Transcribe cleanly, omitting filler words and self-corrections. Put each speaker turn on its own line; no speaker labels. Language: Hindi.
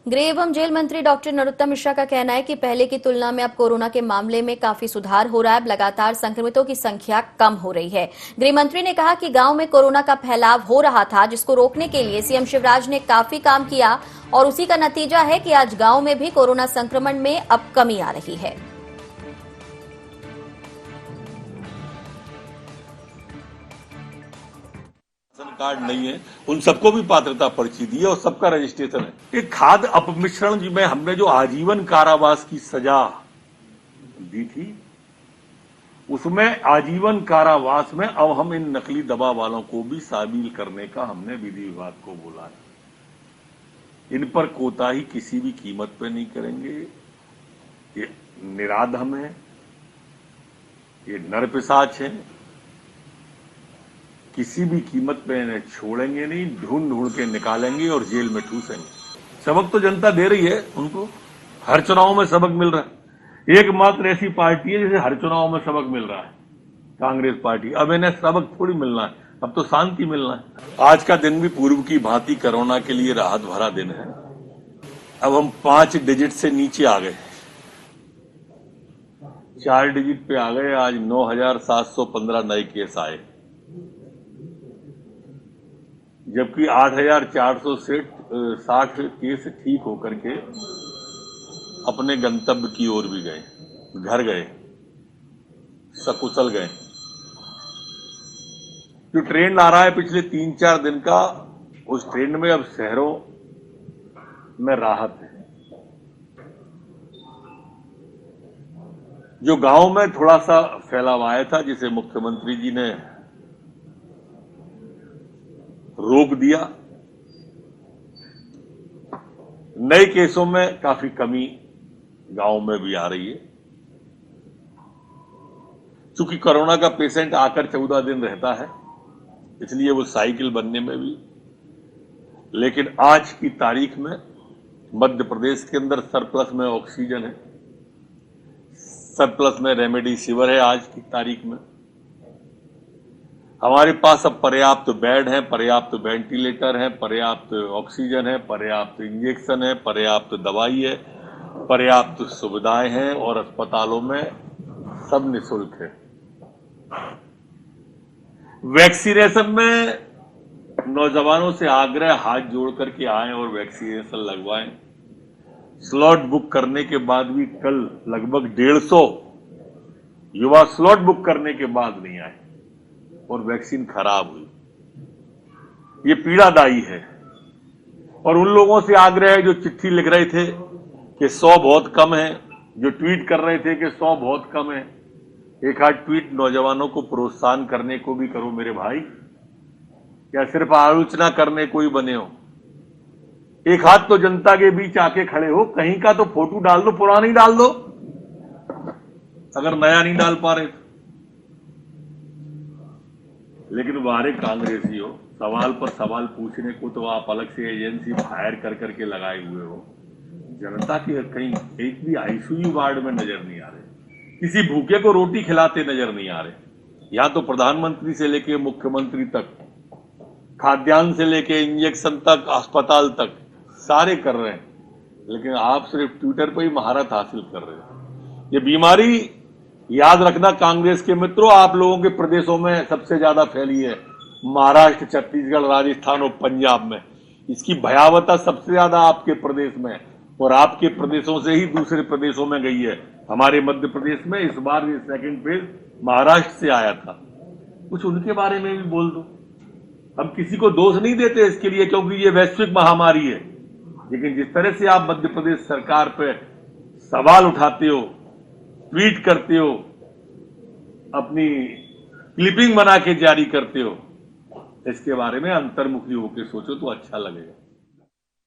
गृह एवं जेल मंत्री डॉक्टर नरोत्तम मिश्रा का कहना है कि पहले की तुलना में अब कोरोना के मामले में काफी सुधार हो रहा है। लगातार संक्रमितों की संख्या कम हो रही है। गृह मंत्री ने कहा कि गांव में कोरोना का फैलाव हो रहा था, जिसको रोकने के लिए सीएम शिवराज ने काफी काम किया और उसी का नतीजा है कि आज गांव में भी कोरोना संक्रमण में अब कमी आ रही है।
राशन कार्ड नहीं है, उन सबको भी पात्रता पर्ची दी है और सबका रजिस्ट्रेशन है। एक खाद्य अपमिश्रण में हमने जो आजीवन कारावास की सजा दी थी, उसमें आजीवन कारावास में अब हम इन नकली दवा वालों को भी शामिल करने का हमने विधि विभाग को बोला है। इन पर कोताही किसी भी कीमत पे नहीं करेंगे। ये निराधम है, ये नरपिशाच है, किसी भी कीमत पे इन्हें छोड़ेंगे नहीं, ढूंढ ढूंढ के निकालेंगे और जेल में ठूसेंगे। सबक तो जनता दे रही है उनको, हर चुनाव में सबक मिल रहा है। एकमात्र ऐसी पार्टी है जिसे हर चुनाव में सबक मिल रहा है, कांग्रेस पार्टी। अब इन्हें सबक थोड़ी मिलना है, अब तो शांति मिलना है। आज का दिन भी पूर्व की भांति कोरोना के लिए राहत भरा दिन है। अब हम 5 डिजिट से नीचे आ गए, 4 डिजिट पे आ गए। आज 9,715 नए केस आए, जबकि 8,460 केस ठीक होकर के अपने गंतव्य की ओर भी गए, घर गए, सकुशल गए। जो ट्रेंड आ रहा है पिछले 3-4 दिन का, उस ट्रेंड में अब शहरों में राहत है। जो गांव में थोड़ा सा फैलाव आया था, जिसे मुख्यमंत्री जी ने रोक दिया, नए केसों में काफी कमी गांव में भी आ रही है। चूंकि कोरोना का पेशेंट आकर 14 दिन रहता है, इसलिए वो साइकिल बनने में भी। लेकिन आज की तारीख में मध्य प्रदेश के अंदर सरप्लस में ऑक्सीजन है, सरप्लस में रेमडेसिविर है। आज की तारीख में हमारे पास अब पर्याप्त बेड है, पर्याप्त वेंटिलेटर है, पर्याप्त ऑक्सीजन है, पर्याप्त इंजेक्शन है, पर्याप्त दवाई है, पर्याप्त सुविधाएं हैं और अस्पतालों में सब निःशुल्क है। वैक्सीनेशन में नौजवानों से आग्रह, हाथ जोड़ करके आएं और वैक्सीनेशन लगवाएं। स्लॉट बुक करने के बाद भी कल लगभग 150 युवा स्लॉट बुक करने के बाद नहीं आए और वैक्सीन खराब हुई। ये पीड़ादायी है। और उन लोगों से आग्रह है जो चिट्ठी लिख रहे थे कि 100 बहुत कम है, जो ट्वीट कर रहे थे कि 100 बहुत कम है। एक आध ट्वीट नौजवानों को प्रोत्साहन करने को भी करो मेरे भाई, या सिर्फ आलोचना करने को ही बने हो। एक हाथ तो जनता के बीच आके खड़े हो, कहीं का तो फोटो डाल दो, पुरानी डाल दो अगर नया नहीं डाल पा रहे। लेकिन बाहर कांग्रेसी हो, सवाल पर सवाल पूछने को तो आप अलग से एजेंसी हायर कर करके लगाए हुए हो। जनता के कहीं एक भी आईसीयू वार्ड में नजर नहीं आ रहे, किसी भूखे को रोटी खिलाते नजर नहीं आ रहे। यहां तो प्रधानमंत्री से लेके मुख्यमंत्री तक, खाद्यान्न से लेके इंजेक्शन तक, अस्पताल तक सारे कर रहे हैं, लेकिन आप सिर्फ ट्विटर पर ही महारत हासिल कर रहे हैं। ये बीमारी याद रखना कांग्रेस के मित्रों, आप लोगों के प्रदेशों में सबसे ज्यादा फैली है, महाराष्ट्र, छत्तीसगढ़, राजस्थान और पंजाब में। इसकी भयावहता सबसे ज्यादा आपके प्रदेश में, और आपके प्रदेशों से ही दूसरे प्रदेशों में गई है। हमारे मध्य प्रदेश में इस बार ये सेकंड फेज महाराष्ट्र से आया था। कुछ उनके बारे में भी बोल दो। हम किसी को दोष नहीं देते इसके लिए, क्योंकि ये वैश्विक महामारी है। लेकिन जिस तरह से आप मध्य प्रदेश सरकार पे सवाल उठाते हो, ट्वीट करते हो, अपनी क्लिपिंग बना के जारी करते हो, इसके बारे में अंतर्मुखी होकर सोचो तो अच्छा लगेगा।